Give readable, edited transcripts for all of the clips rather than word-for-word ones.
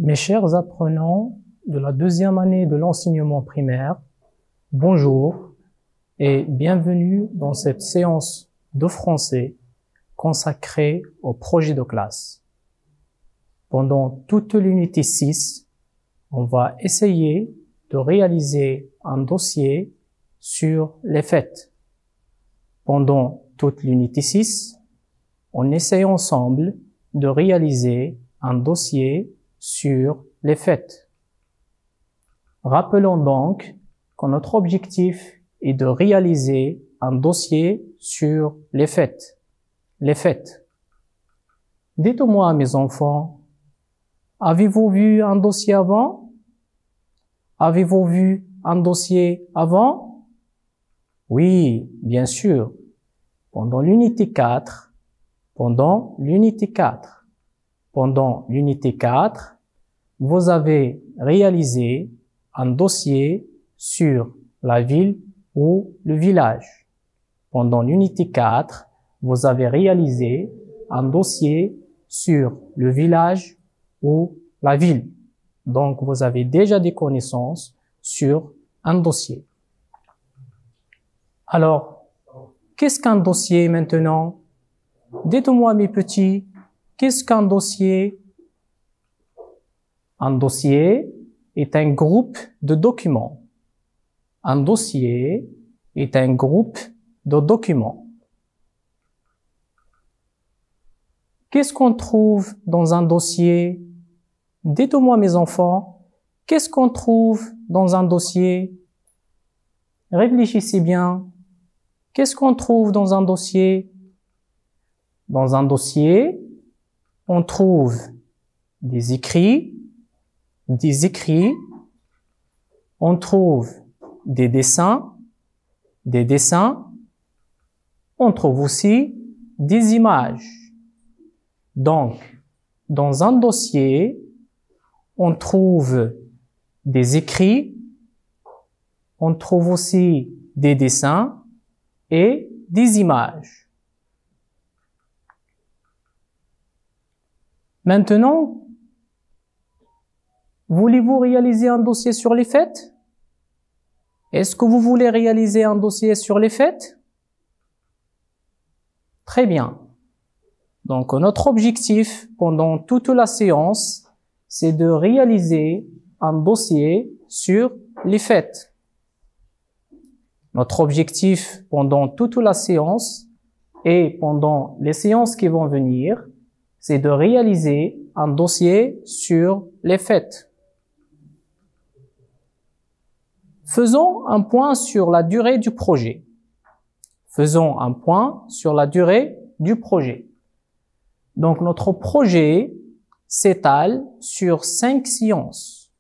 Mes chers apprenants de la deuxième année de l'enseignement primaire, bonjour et bienvenue dans cette séance de français consacrée au projet de classe. Pendant toute l'unité 6, on va essayer de réaliser un dossier sur les fêtes. Pendant toute l'unité 6, on essaie ensemble de réaliser un dossier sur les fêtes. Rappelons donc que notre objectif est de réaliser un dossier sur les fêtes. Les fêtes. Dites-moi, mes enfants, avez-vous vu un dossier avant? Avez-vous vu un dossier avant? Oui, bien sûr. Pendant l'unité 4, vous avez réalisé un dossier sur la ville ou le village. Pendant l'unité 4, vous avez réalisé un dossier sur le village ou la ville. Donc, vous avez déjà des connaissances sur un dossier. Alors, qu'est-ce qu'un dossier maintenant? Dites-moi, mes petits, qu'est-ce qu'un dossier? Un dossier est un groupe de documents. Un dossier est un groupe de documents. Qu'est-ce qu'on trouve dans un dossier? Dites-moi, mes enfants, qu'est-ce qu'on trouve dans un dossier? Réfléchissez bien. Qu'est-ce qu'on trouve dans un dossier? Dans un dossier, on trouve des écrits, on trouve des dessins, on trouve aussi des images. Donc, dans un dossier, on trouve des écrits, on trouve aussi des dessins et des images. Maintenant, voulez-vous réaliser un dossier sur les fêtes? Est-ce que vous voulez réaliser un dossier sur les fêtes? Très bien. Donc, notre objectif pendant toute la séance, c'est de réaliser un dossier sur les fêtes. Notre objectif pendant toute la séance et pendant les séances qui vont venir, c'est de réaliser un dossier sur les fêtes. Faisons un point sur la durée du projet. Donc, notre projet s'étale sur 5 séances.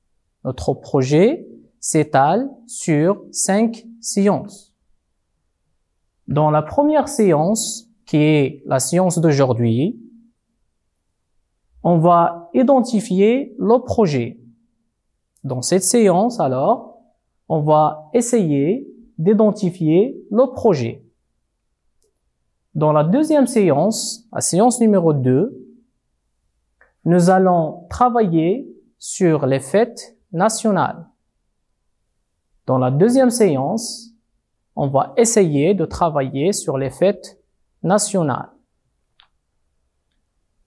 Dans la première séance, qui est la séance d'aujourd'hui, on va identifier le projet. Dans cette séance, alors, on va essayer d'identifier le projet. Dans la deuxième séance, la séance numéro 2, nous allons travailler sur les fêtes nationales. Dans la deuxième séance, on va essayer de travailler sur les fêtes nationales.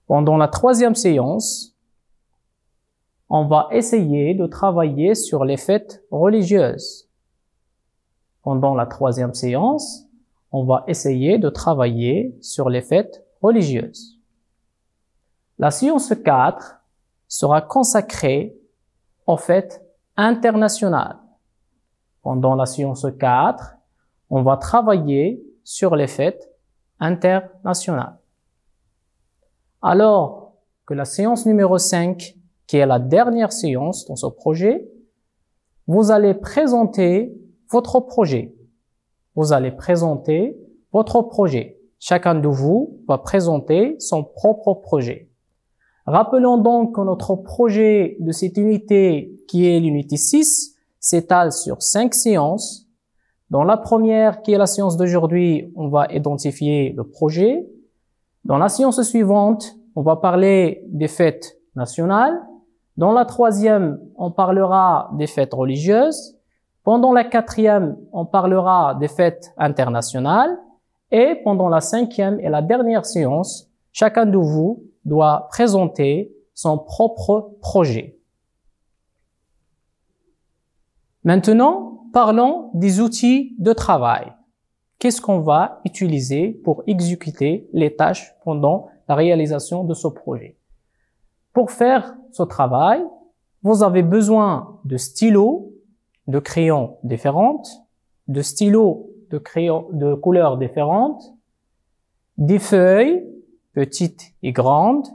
Pendant la troisième séance, on va essayer de travailler sur les fêtes religieuses. Pendant la troisième séance, on va essayer de travailler sur les fêtes religieuses. La séance 4 sera consacrée aux fêtes internationales. Pendant la séance 4, on va travailler sur les fêtes internationales. Alors que la séance numéro 5, qui est la dernière séance dans ce projet, vous allez présenter votre projet. Chacun de vous va présenter son propre projet. Rappelons donc que notre projet de cette unité, qui est l'unité 6, s'étale sur 5 séances. Dans la première, qui est la séance d'aujourd'hui, on va identifier le projet. Dans la séance suivante, on va parler des fêtes nationales. Dans la troisième, on parlera des fêtes religieuses. Pendant la quatrième, on parlera des fêtes internationales. Et pendant la cinquième et la dernière séance, chacun de vous doit présenter son propre projet. Maintenant, parlons des outils de travail. Qu'est-ce qu'on va utiliser pour exécuter les tâches pendant la réalisation de ce projet? Pour faire ce travail, vous avez besoin de stylos, de crayons différentes, de stylos de crayons de couleurs différentes, des feuilles petites et grandes,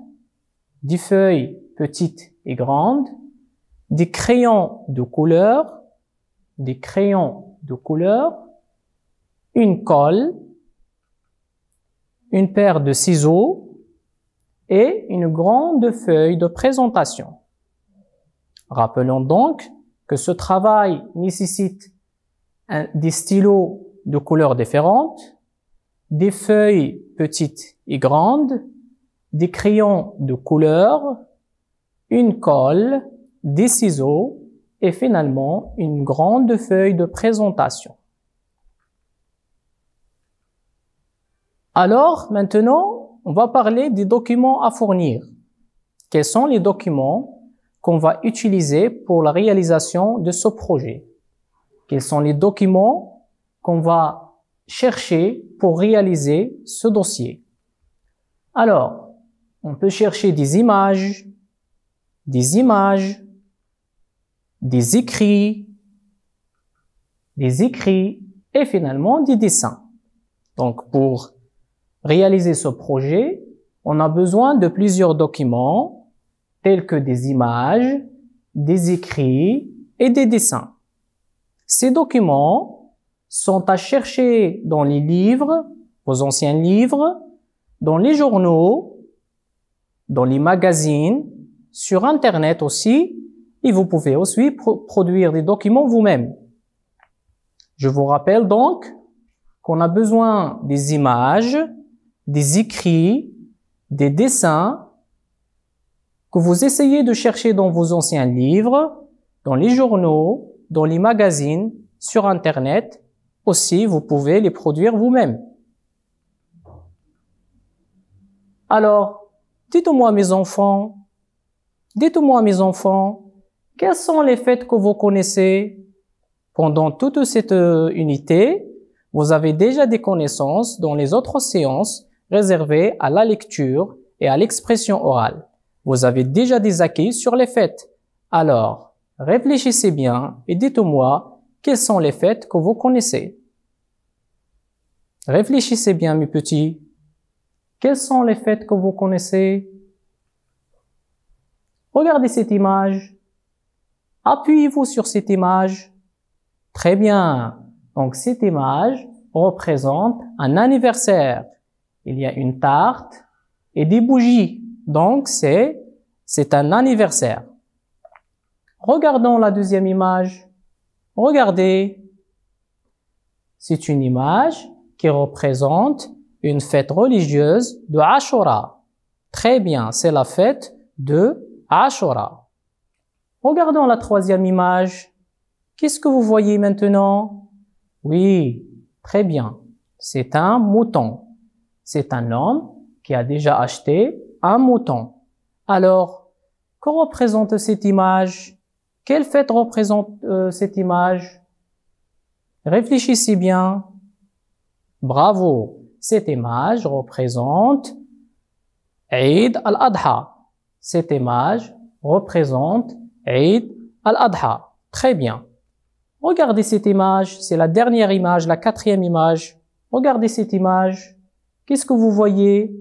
des feuilles petites et grandes, des crayons de couleur, une colle, une paire de ciseaux et une grande feuille de présentation. Rappelons donc que ce travail nécessite des stylos de couleurs différentes, des feuilles petites et grandes, des crayons de couleur, une colle, des ciseaux et finalement une grande feuille de présentation. Alors maintenant, on va parler des documents à fournir. Quels sont les documents qu'on va utiliser pour la réalisation de ce projet? Quels sont les documents qu'on va chercher pour réaliser ce dossier? Alors, on peut chercher des images, des écrits et finalement des dessins. Donc, pour réaliser ce projet, on a besoin de plusieurs documents tels que des images, des écrits et des dessins. Ces documents sont à chercher dans les livres, vos anciens livres, dans les journaux, dans les magazines, sur Internet aussi, et vous pouvez aussi produire des documents vous-même. Je vous rappelle donc qu'on a besoin des images, des écrits, des dessins que vous essayez de chercher dans vos anciens livres, dans les journaux, dans les magazines, sur Internet. Aussi, vous pouvez les produire vous-même. Alors, dites-moi mes enfants, quelles sont les fêtes que vous connaissez? Pendant toute cette unité, vous avez déjà des connaissances dans les autres séances réservées à la lecture et à l'expression orale. Vous avez déjà des acquis sur les fêtes. Alors, réfléchissez bien et dites-moi quelles sont les fêtes que vous connaissez. Réfléchissez bien, mes petits. Quelles sont les fêtes que vous connaissez? Regardez cette image. Appuyez-vous sur cette image. Très bien. Donc, cette image représente un anniversaire. Il y a une tarte et des bougies. Donc, c'est un anniversaire. Regardons la deuxième image. Regardez. C'est une image qui représente une fête religieuse de Ashura. Très bien, c'est la fête de Ashura. Regardons la troisième image. Qu'est-ce que vous voyez maintenant? Oui, très bien. C'est un mouton. C'est un homme qui a déjà acheté un mouton. Alors, que représente cette image? Quelle fête représente cette image? Réfléchissez bien. Bravo. Cette image représente Eid al-Adha. Cette image représente Eid al-Adha. Très bien. Regardez cette image. C'est la dernière image, la quatrième image. Regardez cette image. Qu'est-ce que vous voyez?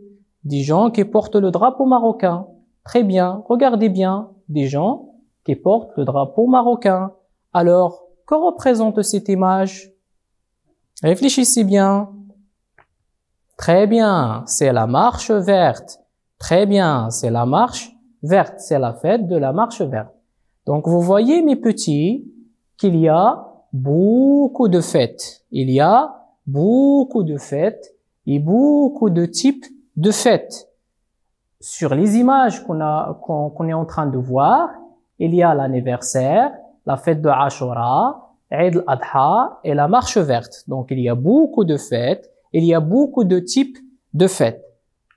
Des gens qui portent le drapeau marocain. Très bien. Regardez bien. Des gens qui portent le drapeau marocain. Alors, que représente cette image? Réfléchissez bien. Très bien, c'est la marche verte. Très bien, c'est la marche verte. C'est la fête de la marche verte. Donc, vous voyez, mes petits, qu'il y a beaucoup de fêtes. Il y a beaucoup de fêtes et beaucoup de types de fêtes. Sur les images qu'on est en train de voir, il y a l'anniversaire, la fête de Ashura, Eid al-Adha et la marche verte. Donc, il y a beaucoup de fêtes, il y a beaucoup de types de fêtes.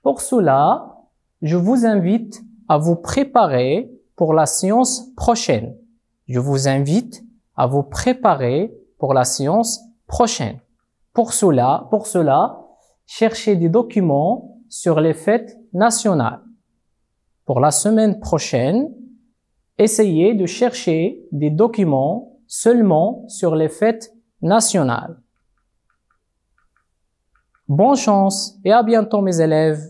Pour cela, je vous invite à vous préparer pour la séance prochaine. Je vous invite à vous préparer pour la séance prochaine. Pour cela, cherchez des documents sur les fêtes nationales. Pour la semaine prochaine, essayez de chercher des documents seulement sur les fêtes nationales. Bonne chance et à bientôt mes élèves.